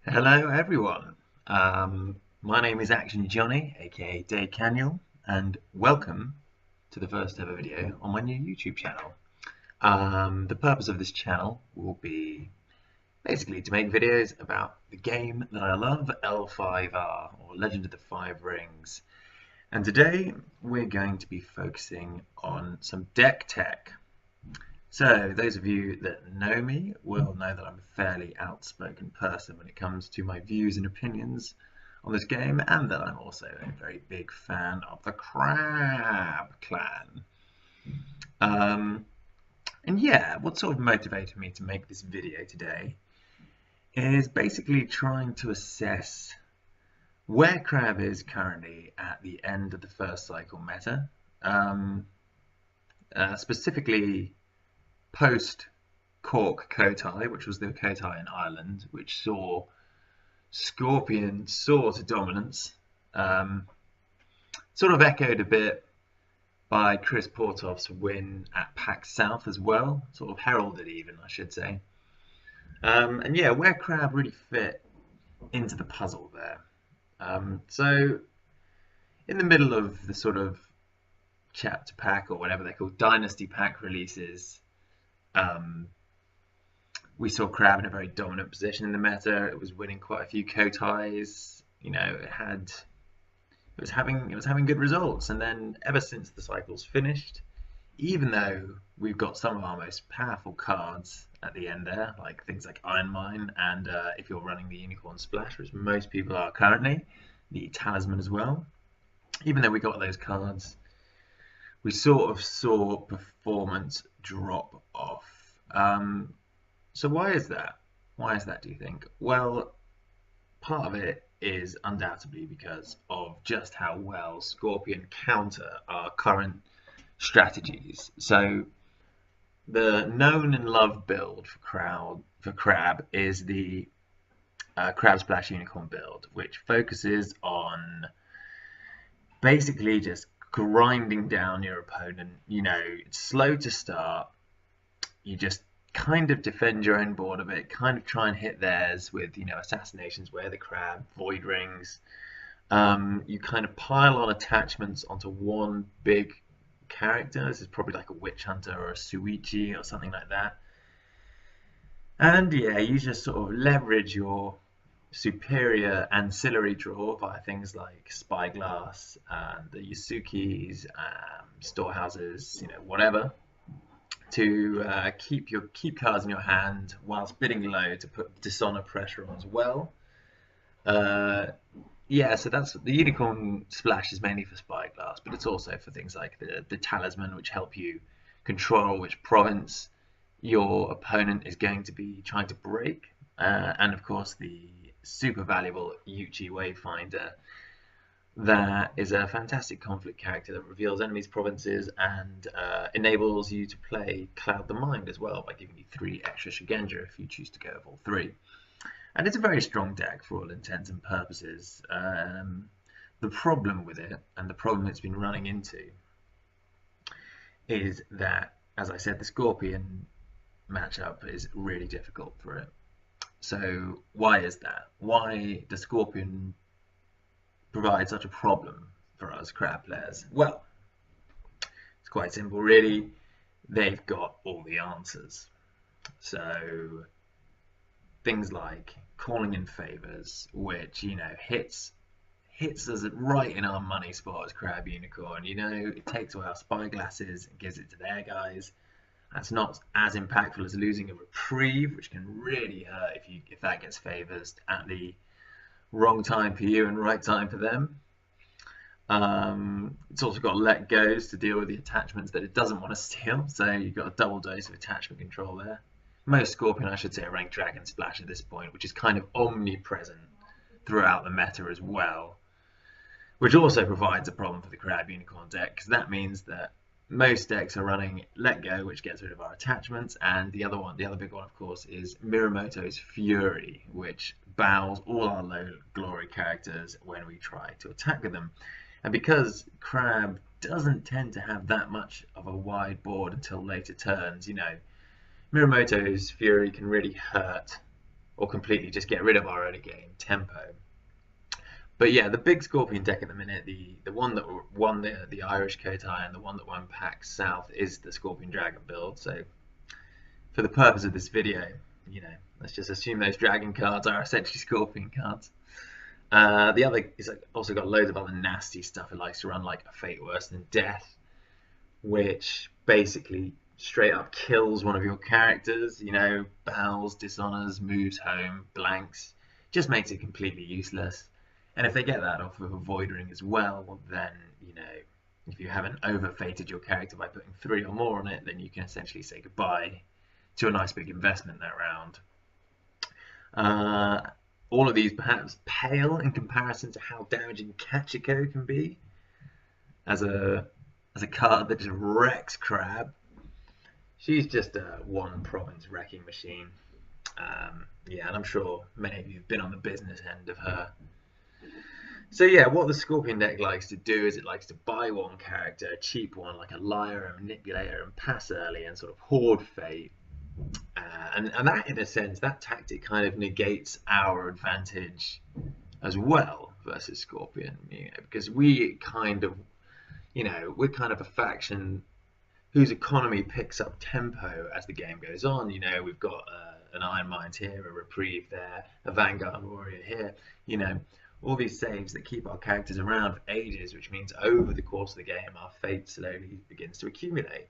Hello everyone. My name is Action Johnny, aka Dave Caniel, and welcome to the first ever video on my new YouTube channel. The purpose of this channel will be basically to make videos about the game that I love, L5R, or Legend of the Five Rings. And today we're going to be focusing on some deck tech. So, those of you that know me will know that I'm a fairly outspoken person when it comes to my views and opinions on this game, and that I'm also a very big fan of the Crab clan. Um, and yeah, what sort of motivated me to make this video today is basically trying to assess where Crab is currently at the end of the first cycle meta, specifically post Cork Kotai, which was the Kotai in Ireland, which saw Scorpion soar to dominance, sort of echoed a bit by Chris Portoff's win at PAX South as well, sort of heralded even, I should say. And yeah, where Crab really fit into the puzzle there. So in the middle of the sort of chapter pack, or whatever they're called, dynasty pack releases, we saw Crab in a very dominant position in the meta. It was winning quite a few Kotais. You know, it was having good results. And then ever since the cycle's finished, even though we've got some of our most powerful cards at the end there, like things like Iron Mine, and if you're running the Unicorn Splash, which most people are currently, the Talisman as well. Even though we got those cards, we sort of saw performance drop off. So why is that? Why is that, do you think? Well, part of it is undoubtedly because of just how well Scorpion counter our current strategies. So the known and loved build for Crab is the Crab Splash Unicorn build, which focuses on basically just grinding down your opponent. You know, it's slow to start. You just kind of defend your own board a bit, kind of try and hit theirs with, you know, assassinations, Where the Crab, Void Rings. You kind of pile on attachments onto one big character. This is probably like a Witch Hunter or a Suichi or something like that. And yeah, you just sort of leverage your superior ancillary draw via things like Spyglass, the Yasukis, storehouses, you know, whatever, to keep cards in your hand whilst bidding low to put dishonor pressure on as well. Yeah, so that's the Unicorn Splash is mainly for Spyglass, but it's also for things like the Talisman, which help you control which province your opponent is going to be trying to break, and of course the super valuable Yuchi Wayfinder. That is a fantastic conflict character that reveals enemies' provinces and enables you to play Cloud the Mind as well by giving you 3 extra Shigenja if you choose to go with all 3. And it's a very strong deck for all intents and purposes. The problem with it, and the problem it's been running into, is that, as I said, the Scorpion matchup is really difficult for it. So why is that? Why does Scorpion provide such a problem for us Crab players? Well, it's quite simple really. They've got all the answers. So things like calling in favors, which, you know, hits us right in our money spot as Crab Unicorn. You know, it takes away our spyglasses and gives it to their guys. That's not as impactful as losing a reprieve, which can really hurt if that gets favors at the wrong time for you and right time for them. It's also got let goes to deal with the attachments that it doesn't want to steal, so you've got a double dose of attachment control there. Most Scorpion, I should say, are ranked Dragon Splash at this point, which is kind of omnipresent throughout the meta as well, which also provides a problem for the Crab Unicorn deck, because that means that most decks are running Let Go, which gets rid of our attachments, and the other big one, of course, is Mirumoto's Fury, which bows all our low glory characters when we try to attack with them. And because Crab doesn't tend to have that much of a wide board until later turns, you know, Mirumoto's Fury can really hurt or completely just get rid of our early game tempo. But yeah, the big Scorpion deck at the minute, the one that won the Irish Kotai and the one that won PAX South is the Scorpion Dragon build. So for the purpose of this video, let's just assume those dragon cards are essentially Scorpion cards. The other is also got loads of other nasty stuff. It likes to run like a Fate Worse Than Death, which basically straight up kills one of your characters, bows, dishonors, moves home, blanks, just makes it completely useless. And if they get that off of a Void Ring as well, then, if you haven't overfated your character by putting 3 or more on it, then you can essentially say goodbye to a nice big investment that round. All of these perhaps pale in comparison to how damaging Kachiko can be as a card that just wrecks Crab. She's just a one province wrecking machine. Yeah, and I'm sure many of you have been on the business end of her. So yeah, what the Scorpion deck likes to do is it likes to buy one character, a cheap one like a Liar, a Manipulator, and pass early and sort of hoard Fate. And that, in a sense, that tactic kind of negates our advantage as well versus Scorpion, because we kind of, we're kind of a faction whose economy picks up tempo as the game goes on. We've got an Iron Mind here, a Reprieve there, a Vanguard Warrior here, all these saves that keep our characters around for ages, which means over the course of the game, our fate slowly begins to accumulate.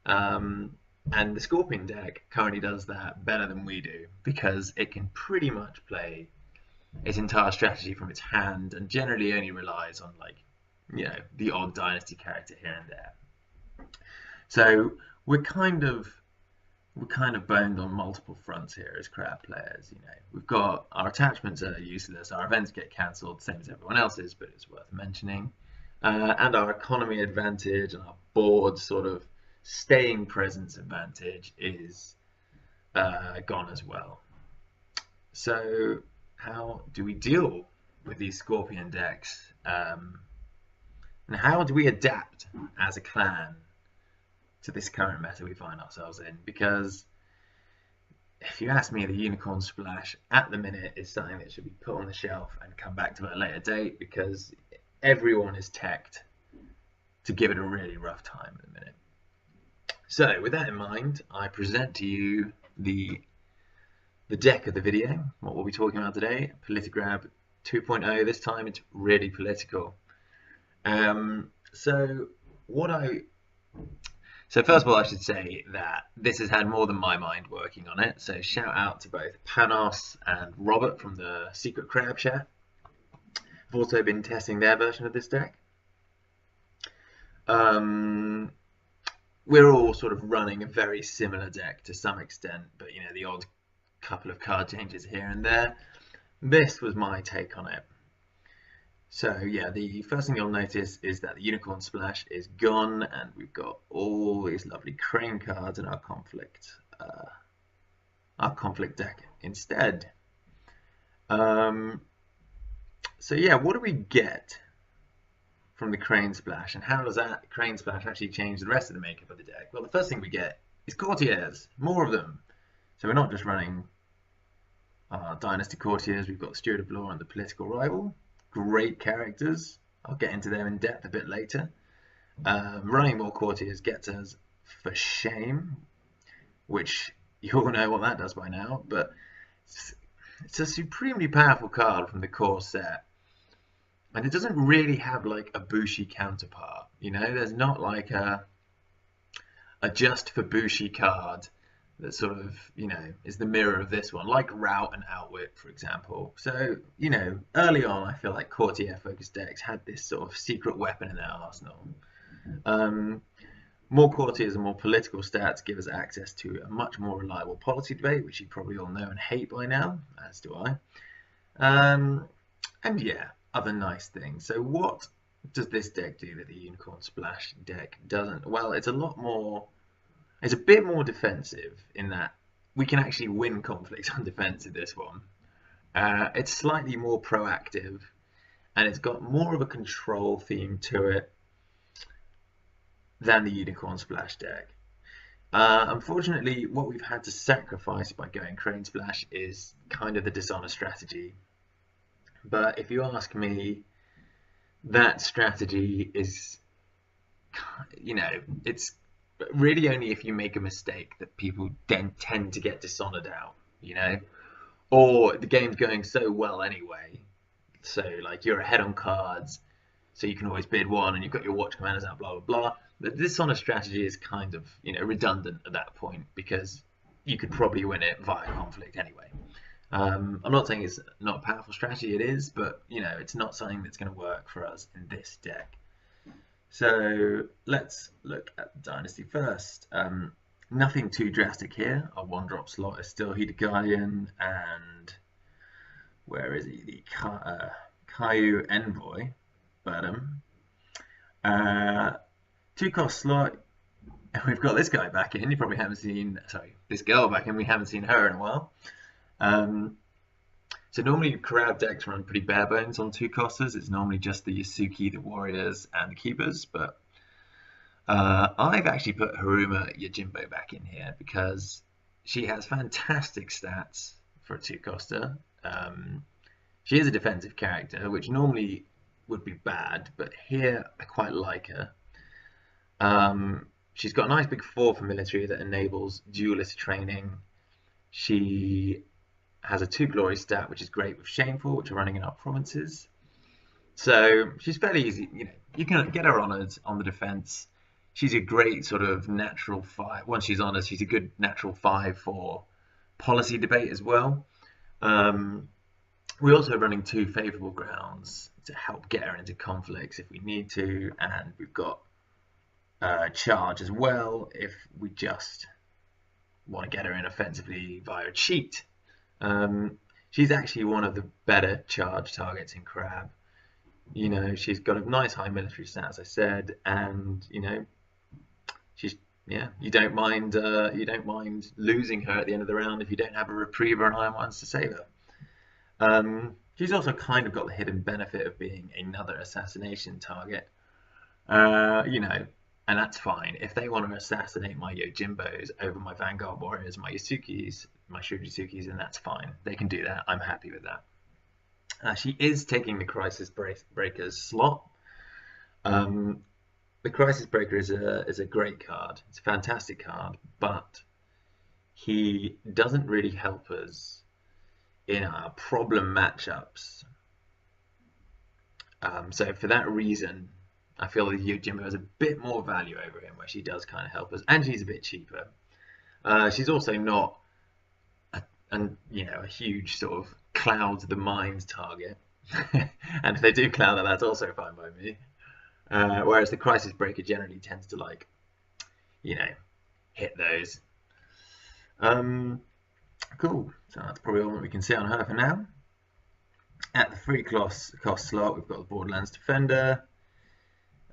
And the Scorpion deck currently does that better than we do, because it can pretty much play its entire strategy from its hand and generally only relies on, the odd Dynasty character here and there. So we're kind of boned on multiple fronts here as Crab players. We've got our attachments are useless, our events get cancelled, same as everyone else's, but it's worth mentioning. And our economy advantage and our board sort of staying presence advantage is gone as well. So how do we deal with these Scorpion decks? And how do we adapt as a clan to this current meta we find ourselves in? Because if you ask me, the Unicorn Splash at the minute is something that should be put on the shelf and come back to at a later date, because everyone is teched to give it a really rough time at the minute. So with that in mind, I present to you the deck of the video, what we'll be talking about today, PolitiCrab 2.0. This time it's really political. So first of all, I should say that this has had more than my mind working on it. So shout out to both Panos and Robert from the Secret Crab chat. I've also been testing their version of this deck. We're all sort of running a very similar deck to some extent, but the odd couple of card changes here and there. This was my take on it. So yeah, the first thing you'll notice is that the Unicorn Splash is gone, and we've got all these lovely Crane cards in our conflict deck instead. So yeah, what do we get from the Crane Splash, and how does that Crane Splash actually change the rest of the makeup of the deck? Well, the first thing we get is Courtiers, more of them. So we're not just running Dynasty Courtiers, we've got the Steward of Law and the Political Rival. Great characters. I'll get into them in depth a bit later. Running more Courtiers gets us For Shame, which you all know what that does by now, but it's a supremely powerful card from the core set. And it doesn't really have like a Bushi counterpart, there's not like a just for Bushi card that sort of, is the mirror of this one, like Rout and Outwit, for example. So, early on, I feel like Courtier focused decks had this sort of secret weapon in their arsenal. More Courtiers and more political stats give us access to a much more reliable policy debate, which you probably all know and hate by now, as do I. And yeah, other nice things. So what does this deck do that the Unicorn Splash deck doesn't? Well, it's a bit more defensive in that we can actually win conflicts on defense in this one. It's slightly more proactive, and it's got more of a control theme to it than the Unicorn Splash deck. Unfortunately, what we've had to sacrifice by going Crane Splash is kind of the dishonest strategy. But if you ask me, that strategy is, it's really only if you make a mistake that people then tend to get dishonored out, or the game's going so well anyway. So like you're ahead on cards, so you can always bid one, and you've got your watch commanders out, blah blah blah. But this sort of strategy is kind of redundant at that point because you could probably win it via conflict anyway. I'm not saying it's not a powerful strategy, it is, but it's not something that's going to work for us in this deck. So let's look at Dynasty first. Nothing too drastic here. Our 1-drop slot is still Heated Guardian, and where is he? The Caillou Envoy, Bottom. 2-cost slot. We've got this guy back in. You probably haven't seen, sorry, this girl back in. We haven't seen her in a while. So normally crab decks run pretty bare bones on 2-costers. It's normally just the Yasuki, the Warriors, and the Keepers. But I've actually put Haruma Yojimbo back in here because she has fantastic stats for a 2-coster. She is a defensive character, which normally would be bad, but here I quite like her. She's got a nice big 4 for military that enables duelist training. She has a 2 glory stat, which is great with Shameful, which are running in our provinces. So she's fairly easy. You can get her honored on the defense. She's a great sort of natural 5. Once she's honored, she's a good natural 5 for policy debate as well. We're also running 2 favorable grounds to help get her into conflicts if we need to, and we've got charge as well if we just want to get her in offensively via a cheat. She's actually one of the better charge targets in Crab. She's got a nice high military stat, as I said, and she's you don't mind losing her at the end of the round if you don't have a repriever and Iron Ones to save her. She's also kind of got the hidden benefit of being another assassination target. And that's fine. If they want to assassinate my Yojimbos over my Vanguard Warriors, my Yasukis, my Shuji-Yasukis, then that's fine. They can do that. I'm happy with that. She is taking the Crisis Breaker's slot. The Crisis Breaker is a great card. It's a fantastic card, but he doesn't really help us in our problem matchups. So for that reason, I feel that Yojimbo has a bit more value over him, where she does kind of help us, and she's a bit cheaper. She's also not a huge sort of cloud the mind target, and if they do cloud her, that's also fine by me. Whereas the Crisis Breaker generally tends to hit those. Cool. So that's probably all that we can say on her for now. At the 3-cost slot, we've got the Borderlands Defender.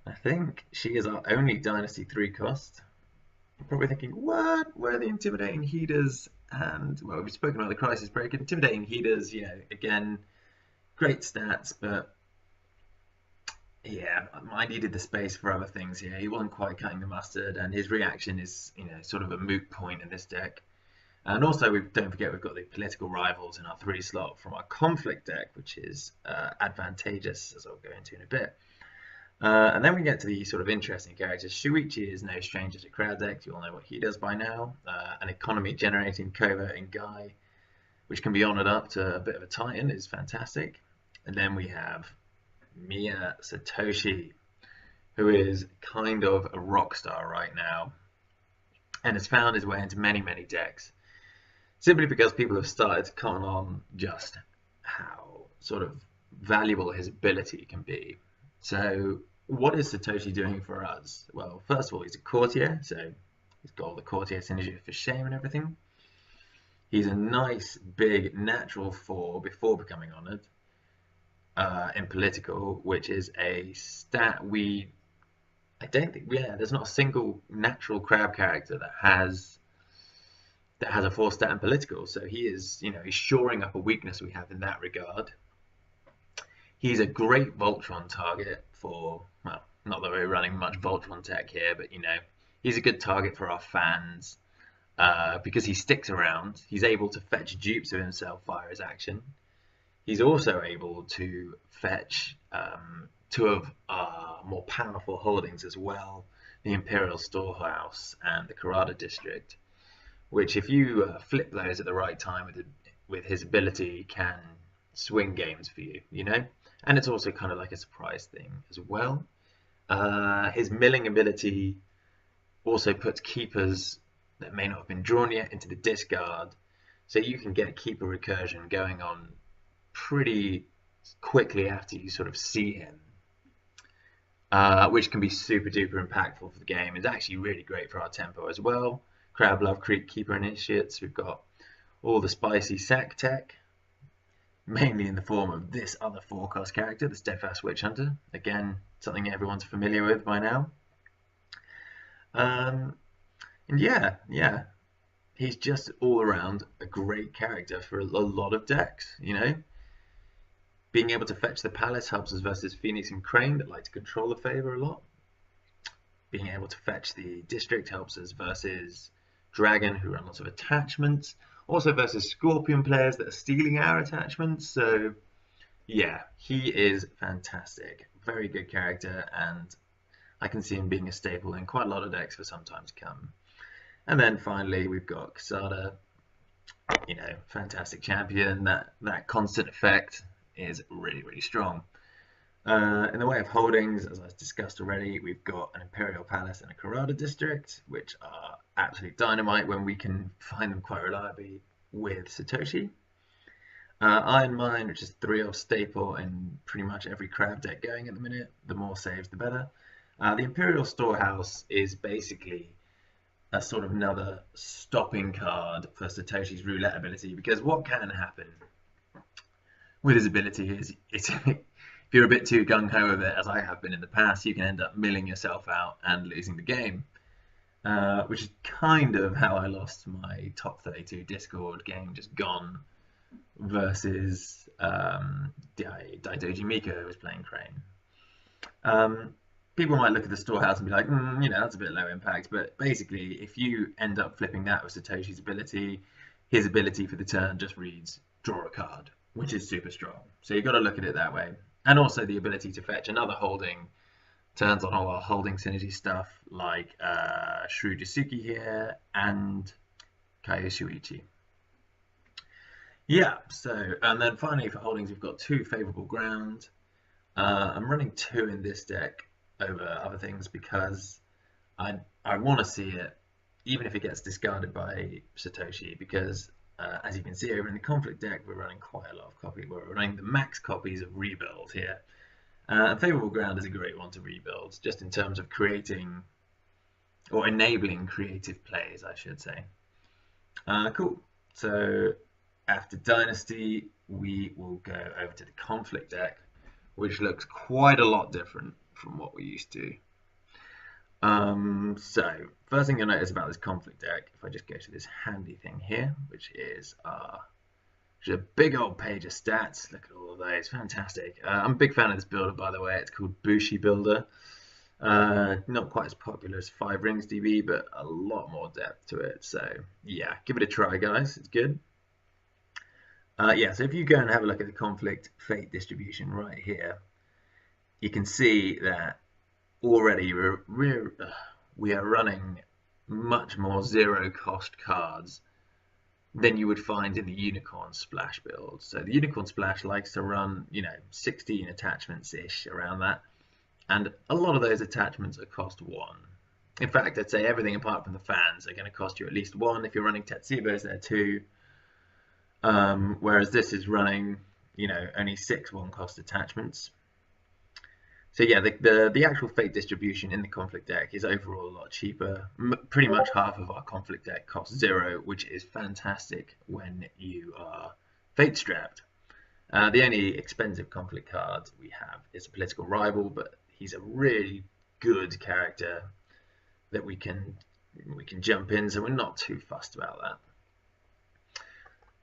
I think she is our only Dynasty 3-cost. You're probably thinking, what? Where are the Intimidating Heaters? And, well, we've spoken about the Crisis Breaker. Intimidating Heaters, again, great stats, but yeah, I needed the space for other things here. He wasn't quite cutting the mustard, and his reaction is, sort of a moot point in this deck. And also, don't forget, we've got the Political Rivals in our 3 slot from our Conflict deck, which is advantageous, as I'll go into in a bit. And then we get to the sort of interesting characters. Shuichi is no stranger to crowd decks. You all know what he does by now. An economy-generating coverting guy, which can be honored up to a bit of a titan, is fantastic. And then we have Miya Satoshi, who is kind of a rock star right now, and has found his way into many, many decks, simply because people have started to comment on just how sort of valuable his ability can be. So what is Satoshi doing for us? Well, first of all, he's a courtier, so he's got all the courtier synergy for shame and everything. He's a nice, big, natural 4 before becoming honored in political, which is a stat there's not a single natural crab character that has a 4 stat in political. So he is, he's shoring up a weakness we have in that regard. He's a great Voltron target for, well, not that we're running much Voltron tech here, but He's a good target for our fans because he sticks around. He's able to fetch dupes of himself via his action. He's also able to fetch two of our more powerful holdings as well, the Imperial Storehouse and the Karada District, which if you flip those at the right time with his ability can swing games for you, you know? And it's also kind of like a surprise thing as well. His milling ability also puts keepers that may not have been drawn yet into the discard, so you can get keeper recursion going on pretty quickly after you sort of see him, which can be super duper impactful for the game. It's actually really great for our tempo as well. Crab Love Creek Keeper Initiates. We've got all the spicy sack tech, mainly in the form of this other 4-cost character, the Steadfast Witch Hunter. Again, something everyone's familiar with by now. And yeah, he's just all around a great character for a lot of decks, you know? Being able to fetch the Palace helps us versus Phoenix and Crane that like to control the favor a lot. Being able to fetch the District helps us versus Dragon, who run lots of attachments. Also versus Scorpion players that are stealing our attachments. So yeah, he is fantastic. Very good character, and I can see him being a staple in quite a lot of decks for some time to come. And then finally we've got Casada, you know, fantastic champion. That constant effect is really, really strong. In the way of holdings, as I discussed already, we've got an Imperial Palace and a Karada District, which are absolute dynamite when we can find them quite reliably with Satoshi. Iron Mine, which is 3-off staple in pretty much every crab deck going at the minute. The more saves, the better. The Imperial Storehouse is basically a sort of another stopping card for Satoshi's roulette ability, because what can happen with his ability is if you're a bit too gung-ho with it, as I have been in the past, you can end up milling yourself out and losing the game, which is kind of how I lost my top 32 Discord game just gone versus Daidoji Miko, who was playing Crane. People might look at the Storehouse and be like, you know, that's a bit low impact, but basically if you end up flipping that with Satoshi's ability, his ability for the turn just reads draw a card, which is super strong. So you've got to look at it that way. And also the ability to fetch another holding turns on all our holding synergy stuff like Shrew Jisuki here and Kaio Shuichi. Yeah, so, and then finally for holdings, we've got 2 favorable ground. I'm running 2 in this deck over other things because I want to see it, even if it gets discarded by Satoshi, because as you can see over in the conflict deck, we're running quite a lot of copies. We're running the max copies of rebuild here. Favorable ground is a great one to rebuild, just in terms of creating or enabling creative plays, I should say. Cool. So after Dynasty, we will go over to the conflict deck, which looks quite a lot different from what we used to. So first thing you'll notice about this conflict deck, if I just go to this handy thing here, which is a big old page of stats. Look at all of those, fantastic. I'm a big fan of this builder, by the way. It's called Bushi Builder. Not quite as popular as 5 Rings DB, but a lot more depth to it. So yeah, give it a try, guys. It's good. Yeah, so if you go and have a look at the conflict fate distribution right here, you can see that already we are running much more 0-cost cards than you would find in the Unicorn Splash build. So the Unicorn Splash likes to run, you know, 16 attachments-ish, around that. And a lot of those attachments are cost 1. In fact, I'd say everything apart from the fans are going to cost you at least 1. If you're running Tetsubos, they're 2. Whereas this is running, you know, only 6 1-cost attachments. So yeah, the actual fate distribution in the conflict deck is overall a lot cheaper. Pretty much half of our conflict deck costs 0, which is fantastic when you are fate strapped. The only expensive conflict card we have is a political rival, but he's a really good character that we can jump in, so we're not too fussed about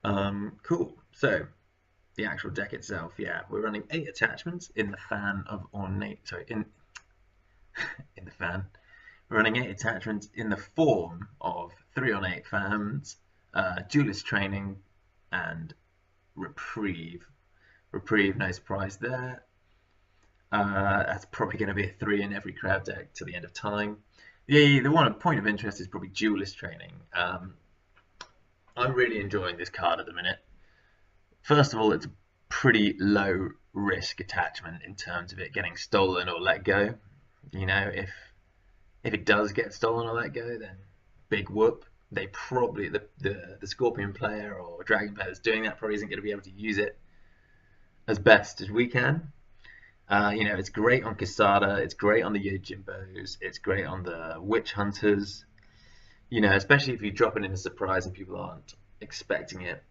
that. Cool. So the actual deck itself, yeah, we're running 8 attachments in the fan of ornate. Sorry, in the fan, running 8 attachments in the form of 3 on 8 fams, duelist training, and reprieve. Reprieve, no surprise there. That's probably going to be a 3 in every crab deck till the end of time. The one point of interest is probably duelist training. I'm really enjoying this card at the minute. First of all, it's a pretty low risk attachment in terms of it getting stolen or let go. You know, if it does get stolen or let go, then big whoop. They probably the Scorpion player or Dragon player that's doing that probably isn't going to be able to use it as best as we can. You know, it's great on Casada, it's great on the Yojimbos, it's great on the Witch Hunters. You know, especially if you drop it in a surprise and people aren't expecting it.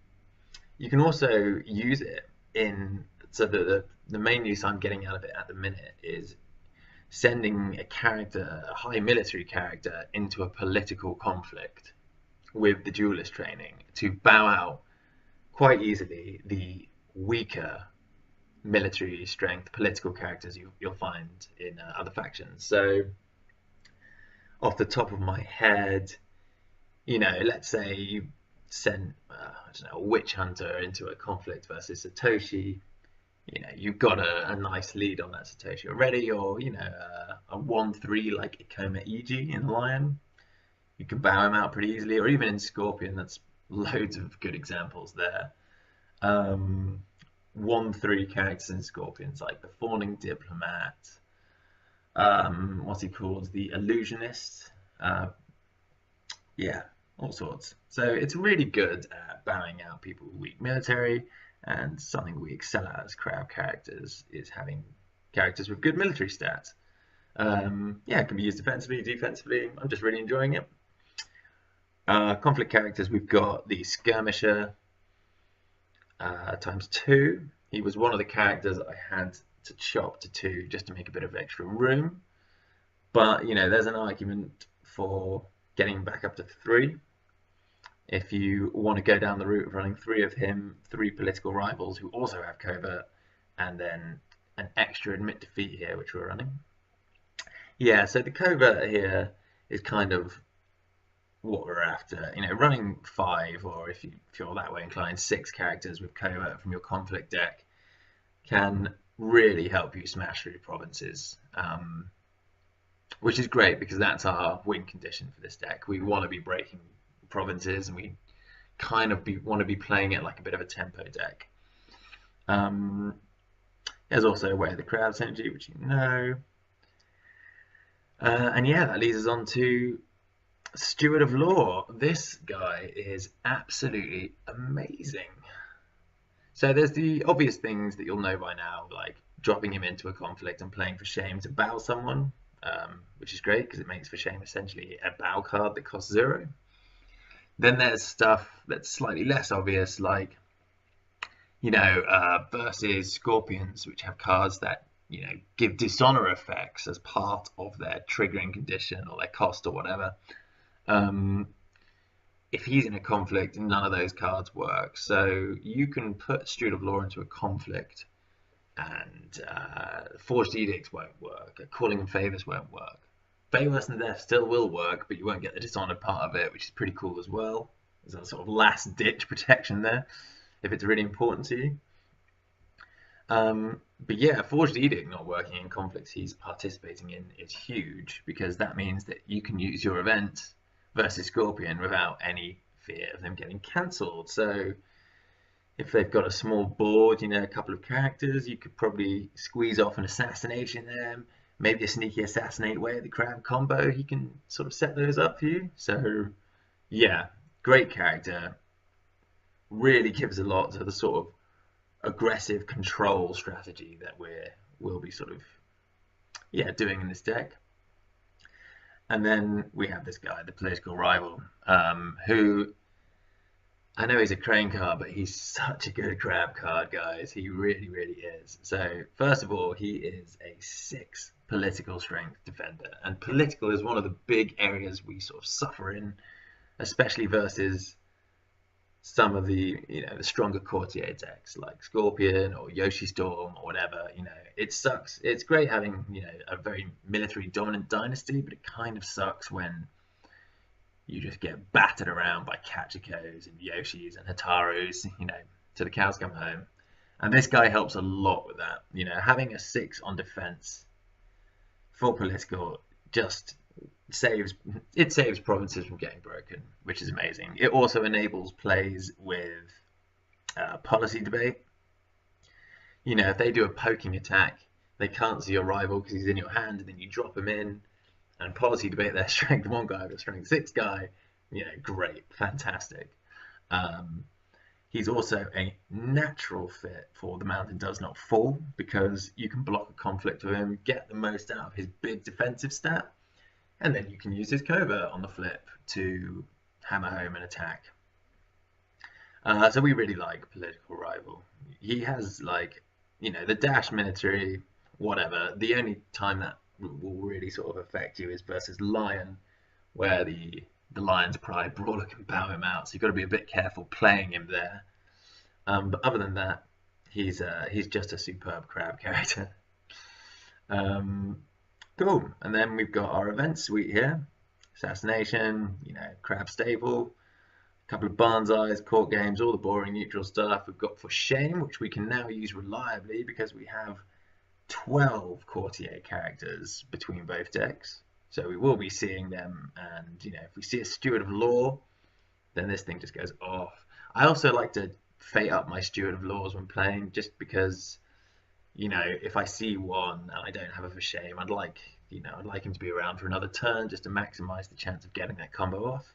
You can also use it in, so the main use I'm getting out of it at the minute is sending a character, a high military character, into a political conflict with the duelist training to bow out quite easily the weaker military strength political characters you'll find in other factions. So off the top of my head, you know, let's say you send I don't know, a witch hunter into a conflict versus Satoshi. You know, you've got a nice lead on that Satoshi already, or you know, a 1/3 like Ikoma Iji in Lion. You can bow him out pretty easily, or even in Scorpion. That's loads of good examples there. 1/3 characters in Scorpions like the Fawning Diplomat. What's he called? The Illusionist. Yeah, all sorts. So it's really good at bowing out people with weak military, and something we excel at as crowd characters is having characters with good military stats. Yeah, it can be used defensively, defensively. I'm just really enjoying it. Conflict characters, we've got the Skirmisher ×2. He was one of the characters I had to chop to 2 just to make a bit of extra room. But, you know, there's an argument for getting back up to 3. If you want to go down the route of running 3 of him, 3 political rivals who also have covert, and then an extra admit defeat here, which we're running. Yeah, so the covert here is kind of what we're after. You know, running 5, or if you're that way inclined, 6 characters with covert from your conflict deck can really help you smash through provinces, which is great because that's our win condition for this deck. We want to be breaking provinces, and we kind of want to be playing it like a bit of a tempo deck. There's also Way of the Crowd synergy, which you know. And yeah, that leads us on to Steward of Law. This guy is absolutely amazing. So there's the obvious things that you'll know by now, like dropping him into a conflict and playing for shame to bow someone, which is great because it makes for shame essentially a bow card that costs 0. Then there's stuff that's slightly less obvious, like, you know, versus Scorpions, which have cards that, you know, give dishonor effects as part of their triggering condition or their cost or whatever. If he's in a conflict, none of those cards work. So you can put Steward of Law into a conflict, and Forged Edicts won't work. Calling in Favors won't work. Fate Worse Than Death still will work, but you won't get the Dishonored part of it, which is pretty cool as well. There's a sort of last-ditch protection there, if it's really important to you. But yeah, Forged Edict not working in conflicts he's participating in is huge, because that means that you can use your event versus Scorpion without any fear of them getting cancelled. So if they've got a small board, you know, a couple of characters, you could probably squeeze off an assassination there, maybe a sneaky assassinate Way of the Crab combo. He can sort of set those up for you. So yeah, great character. Really gives a lot to the sort of aggressive control strategy that we'll be sort of doing in this deck. And then we have this guy, the political rival, who I know he's a crane card, but he's such a good crab card, guys. He really, really is. So first of all, he is a 6 political strength defender, and political is one of the big areas we sort of suffer in, especially versus some of the the stronger courtier decks like Scorpion or Yoshi Storm or whatever. It sucks. It's great having a very military dominant dynasty, but it kind of sucks when you just get battered around by Kachikos and Yoshis and Hatarus, till the cows come home. And this guy helps a lot with that. Having a 6 on defense for political just saves provinces from getting broken, which is amazing. It also enables plays with policy debate. If they do a poking attack, they can't see your rival because he's in your hand, and then you drop him in, and policy debate their strength 1 guy with a strength 6 guy. Great, fantastic. He's also a natural fit for the Mountain Does Not Fall, because you can block a conflict with him, get the most out of his big defensive stat, and then you can use his covert on the flip to hammer home an attack. So we really like Political Rival. He has the dash military, whatever. The only time that will really sort of affect you is versus Lion, where the Lion's Pride brawler can bow him out. So you've got to be a bit careful playing him there. But other than that, he's just a superb crab character. Cool. And then we've got our event suite here. Assassination, crab stable, a couple of Banzais, court games, all the boring neutral stuff. We've got For Shame, which we can now use reliably because we have 12 courtier characters between both decks. So we will be seeing them, and if we see a Steward of Law, then this thing just goes off. I also like to fate up my Steward of Laws when playing, just because if I see one and I don't have a For Shame, I'd like him to be around for another turn just to maximize the chance of getting that combo off.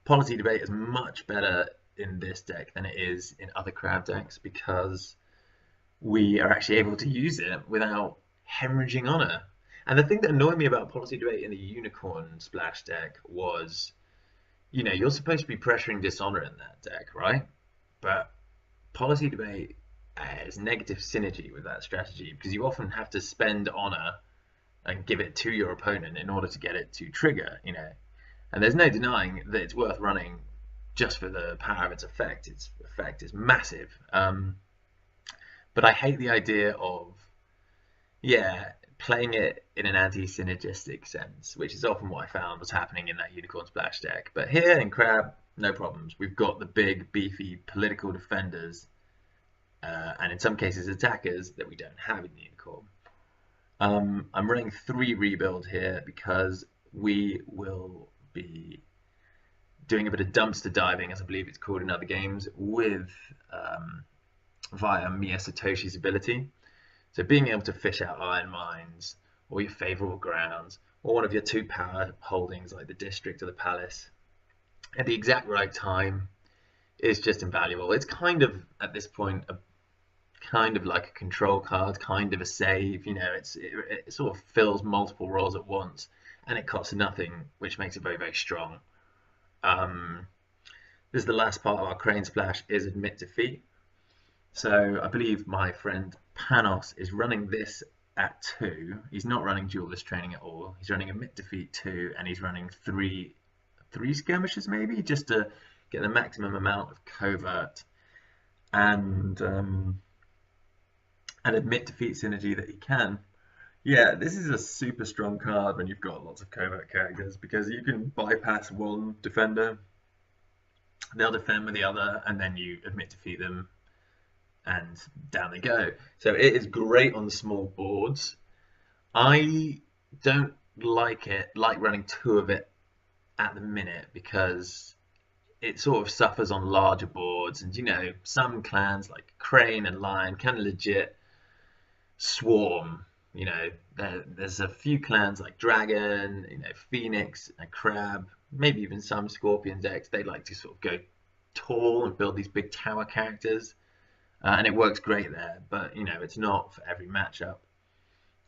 Policy debate is much better in this deck than it is in other crab decks, because we are actually able to use it without hemorrhaging honor. And the thing that annoyed me about policy debate in the Unicorn Splash deck was, you're supposed to be pressuring dishonor in that deck, right? But policy debate has negative synergy with that strategy, because you often have to spend honor and give it to your opponent in order to get it to trigger, And there's no denying that it's worth running just for the power of its effect. Its effect is massive. But I hate the idea of, playing it in an anti-synergistic sense, which is often what I found was happening in that Unicorn Splash deck. But here in Crab, no problems. We've got the big, beefy political defenders, and in some cases attackers, that we don't have in the Unicorn. I'm running 3 rebuild here because we will be doing a bit of dumpster diving, as I believe it's called in other games, with via Mia Satoshi's ability. So being able to fish out iron mines, or your favorable grounds, or one of your 2 power holdings like the district or the palace at the exact right time is just invaluable. It's kind of, at this point, kind of like a control card, kind of a save. It sort of fills multiple roles at once, and it costs nothing, which makes it very, very strong. This is the last part of our Crane Splash, is Admit Defeat. So I believe my friend Panos is running this at 2. He's not running duelist training at all. He's running Admit Defeat 2, and he's running 3 skirmishes maybe, just to get the maximum amount of covert and admit defeat synergy that he can. Yeah, this is a super strong card when you've got lots of covert characters, because you can bypass one defender, they'll defend with the other, and then you admit defeat them, and down they go. So it is great on the small boards. I don't like running 2 of it at the minute, because it sort of suffers on larger boards, and some clans like Crane and Lion can legit swarm. There's a few clans like Dragon, Phoenix and Crab, maybe even some Scorpion decks. They like to sort of go tall and build these big tower characters, and it works great there, but it's not for every matchup.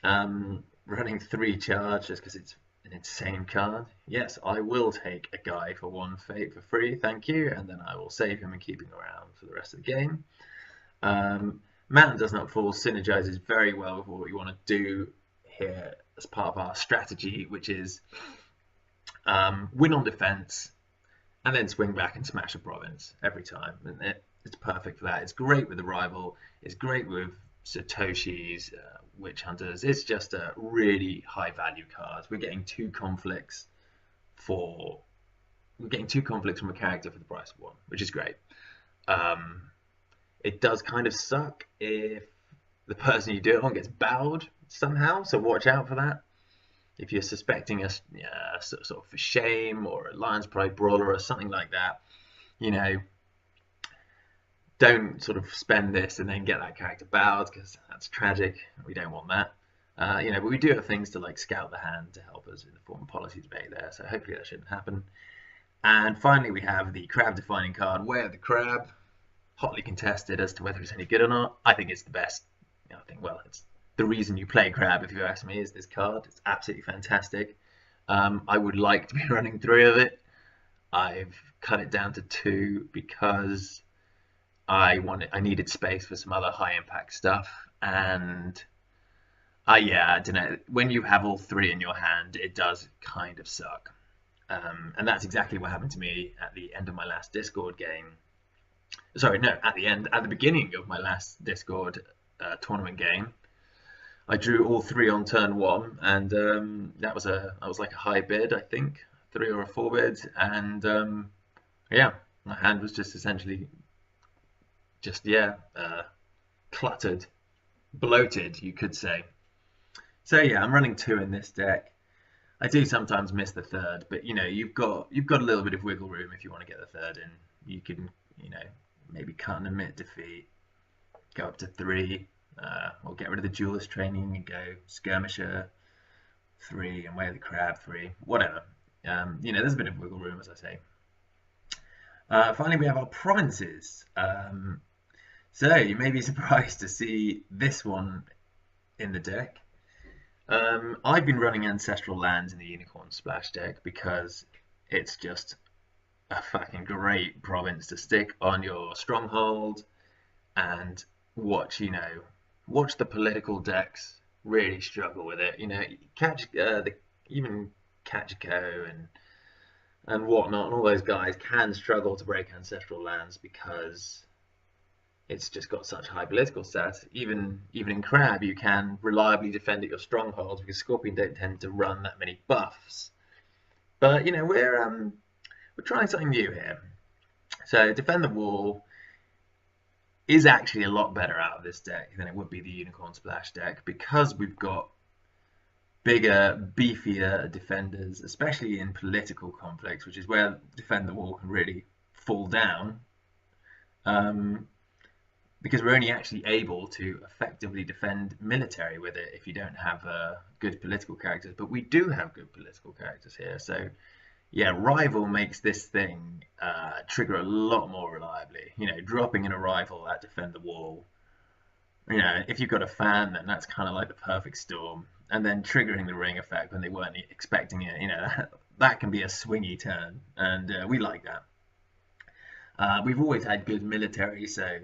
Running 3 charge just because it's an insane card. Yes, I will take a guy for 1 fate for free, thank you, and then I will save him and keep him around for the rest of the game. Mountain Does Not Fall synergizes very well with what we want to do here as part of our strategy, which is win on defense and then swing back and smash a province every time. And it's perfect for that. It's great with the rival. It's great with Satoshi's witch hunters. It's just a really high value card. For we're getting two conflicts from a character for the price of one, which is great. Um, it does kind of suck if the person you do it on gets bowed somehow, so watch out for that. If you're suspecting a sort of for shame or a Lion's Pride brawler or something like that, you know, don't sort of spend this and then get that character bowed, because that's tragic. We don't want that. But we do have things to like scout the hand to help us in the form of policy debate there, so hopefully that shouldn't happen. And finally, we have the crab defining card, Way of the Crab, hotly contested as to whether it's any good or not. I think it's the best. It's the reason you play crab, if you ask me, is this card. It's absolutely fantastic. I would like to be running 3 of it. I've cut it down to 2 because I needed space for some other high impact stuff, and I don't know. When you have all 3 in your hand, it does kind of suck. And that's exactly what happened to me at the end of my last Discord game. Sorry, no, at the beginning of my last Discord tournament game. I drew all 3 on turn 1, and that was like a high bid, I think, 3 or a 4 bid, and my hand was just essentially cluttered, bloated, you could say. So yeah, I'm running 2 in this deck. I do sometimes miss the 3rd, but you've got a little bit of wiggle room if you want to get the 3rd in. You can maybe cut and omit defeat, go up to 3, or get rid of the duelist training and go skirmisher 3 and Way of the Crab 3, whatever. There's a bit of wiggle room, as I say. Finally, we have our provinces. So you may be surprised to see this one in the deck. I've been running Ancestral Lands in the Unicorn Splash deck because it's just a fucking great province to stick on your stronghold and watch the political decks really struggle with it. Even Kachiko and whatnot, and all those guys can struggle to break Ancestral Lands because it's just got such high political stats. Even in Crab, you can reliably defend at your strongholds because Scorpion don't tend to run that many buffs. But we're trying something new here. So Defend the Wall is actually a lot better out of this deck than it would be the Unicorn Splash deck, because we've got bigger, beefier defenders, especially in political conflicts, which is where Defend the Wall can really fall down. Because we're only actually able to effectively defend military with it if you don't have good political characters. But we do have good political characters here. So, yeah, Rival makes this thing trigger a lot more reliably. Dropping in a Rival at Defend the Wall. If you've got a fan, then that's kind of like the perfect storm. And then triggering the ring effect when they weren't expecting it. That can be a swingy turn. And we like that. We've always had good military, so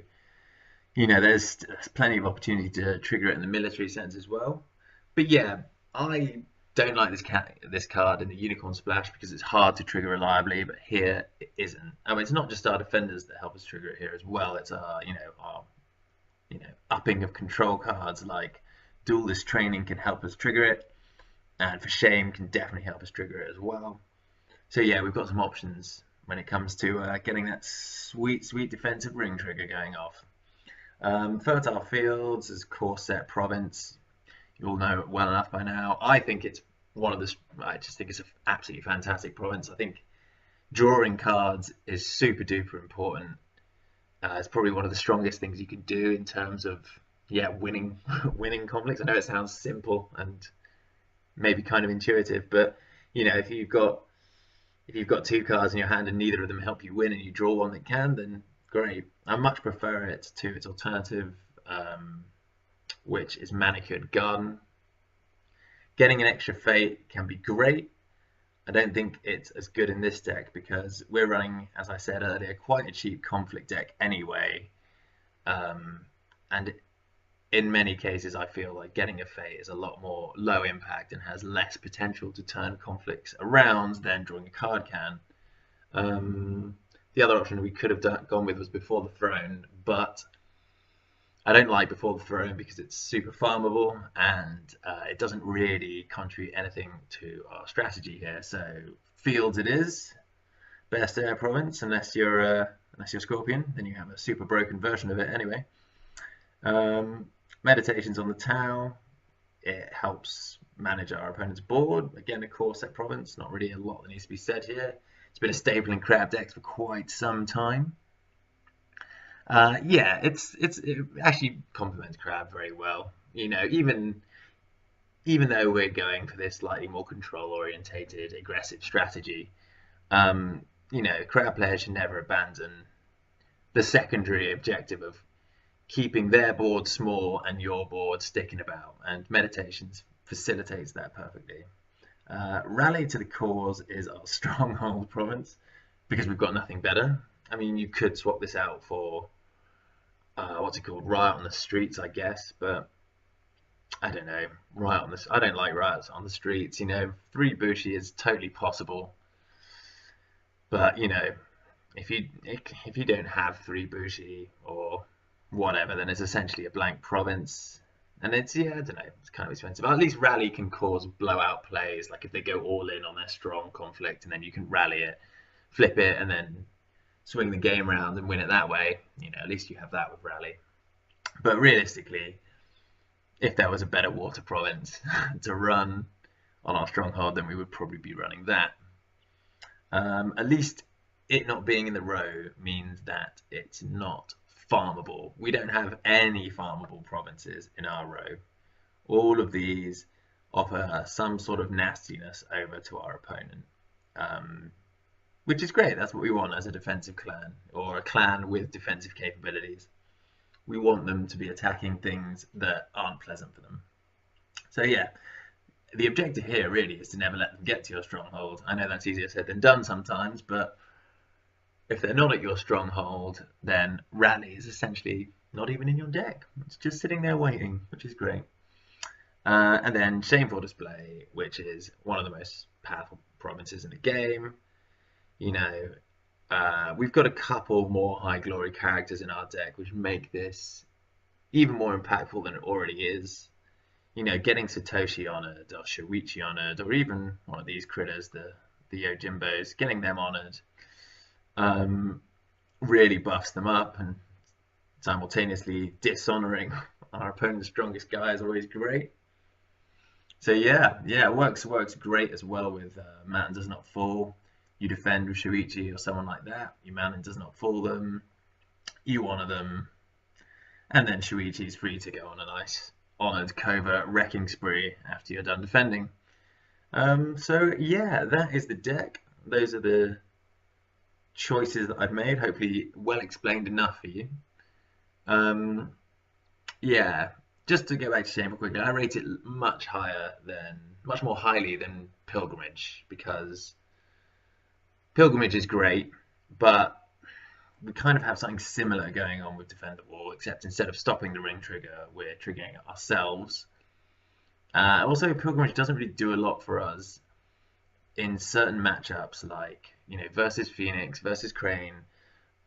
there's plenty of opportunity to trigger it in the military sense as well. But yeah, I don't like this card in the Unicorn Splash because it's hard to trigger reliably, but here it isn't. It's not just our defenders that help us trigger it here as well. It's our upping of control cards like Duelist Training can help us trigger it, and For Shame can definitely help us trigger it as well. So yeah, we've got some options when it comes to getting that sweet defensive ring trigger going off. Fertile Fields is core set province. You all know it well enough by now. I think it's I just think it's an absolutely fantastic province. I think drawing cards is super duper important. It's probably one of the strongest things you can do in terms of winning conflicts. I know it sounds simple and maybe kind of intuitive, but if you've got 2 cards in your hand and neither of them help you win, and you draw one that can, then great. I much prefer it to its alternative, which is Manicured Garden. Getting an extra fate can be great. I don't think it's as good in this deck because we're running, as I said earlier, quite a cheap conflict deck anyway. And in many cases, I feel like getting a fate is a lot more low impact and has less potential to turn conflicts around than drawing a card can. The other option we could have gone with was Before the Throne, but I don't like Before the Throne because it's super farmable and it doesn't really contribute anything to our strategy here. So Fields it is, best air province, unless you're Scorpion, then you have a super broken version of it anyway. Meditations on the Tau, it helps manage our opponent's board. Again, a core set province, not really a lot that needs to be said here. It's been a staple in Crab decks for quite some time. Yeah, it actually complements Crab very well. You know, even though we're going for this slightly more control orientated, aggressive strategy, um, you know, Crab players should never abandon the secondary objective of keeping their board small and your board sticking about. And Meditations facilitates that perfectly. Rally to the Cause is our stronghold province because we've got nothing better. I mean, you could swap this out for what's it called, Riot on the Streets, I guess, but I don't know. I don't like riots on the streets. You know, 3 Bushi is totally possible, but you know, if you don't have 3 Bushi or whatever, then it's essentially a blank province. And it's, yeah, I don't know, it's kind of expensive. At least Rally can cause blowout plays, like if they go all in on their strong conflict, and then you can rally it, flip it, and then swing the game around and win it that way. You know, at least you have that with Rally. But realistically, if there was a better water province to run on our stronghold, then we would probably be running that. At least it not being in the row means that it's not farmable. We don't have any farmable provinces in our row. All of these offer some sort of nastiness over to our opponent, which is great. That's what we want as a defensive clan, or a clan with defensive capabilities. We want them to be attacking things that aren't pleasant for them. So yeah, the objective here really is to never let them get to your stronghold. I know that's easier said than done sometimes, but if they're not at your stronghold, then Rally is essentially not even in your deck. It's just sitting there waiting, which is great. And then Shameful Display, which is one of the most powerful provinces in the game. You know, we've got a couple more high glory characters in our deck, which make this even more impactful than it already is. You know, getting Satoshi honored, or Shuichi honored, or even one of these critters, the Yojimbos, getting them honored, really buffs them up, and simultaneously dishonoring our opponent's strongest guy is always great. So yeah, it works great as well with Mountain Does Not Fall. You defend with Shuichi or someone like that, your Mountain does not fall them, you honor them, and then Shuichi's free to go on a nice honored covert wrecking spree after you're done defending. So yeah, that is the deck. Those are the choices that I've made, hopefully well explained enough for you. Yeah, just to go back to Shameful quickly, I rate it much more highly than Pilgrimage, because Pilgrimage is great, but we kind of have something similar going on with Defend the Wall, except instead of stopping the ring trigger, we're triggering it ourselves. Also, Pilgrimage doesn't really do a lot for us in certain matchups, like, you know, versus Phoenix, versus Crane,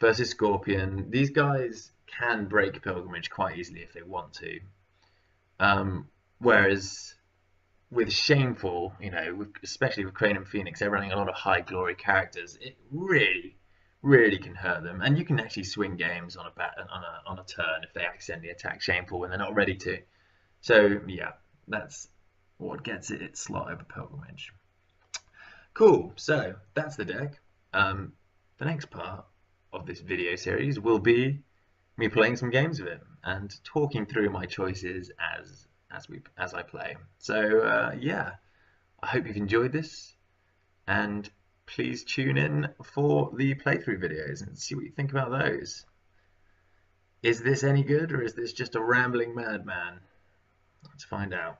versus Scorpion. These guys can break Pilgrimage quite easily if they want to. Whereas with Shameful, you know, especially with Crane and Phoenix, they're running a lot of high glory characters. It really can hurt them, and you can actually swing games on a turn if they accidentally attack Shameful when they're not ready to. So yeah, that's what gets it its slot over Pilgrimage. Cool. So that's the deck. The next part of this video series will be me playing some games of it and talking through my choices as I play. So yeah, I hope you've enjoyed this, and please tune in for the playthrough videos and see what you think about those. Is this any good, or is this just a rambling madman? Let's find out.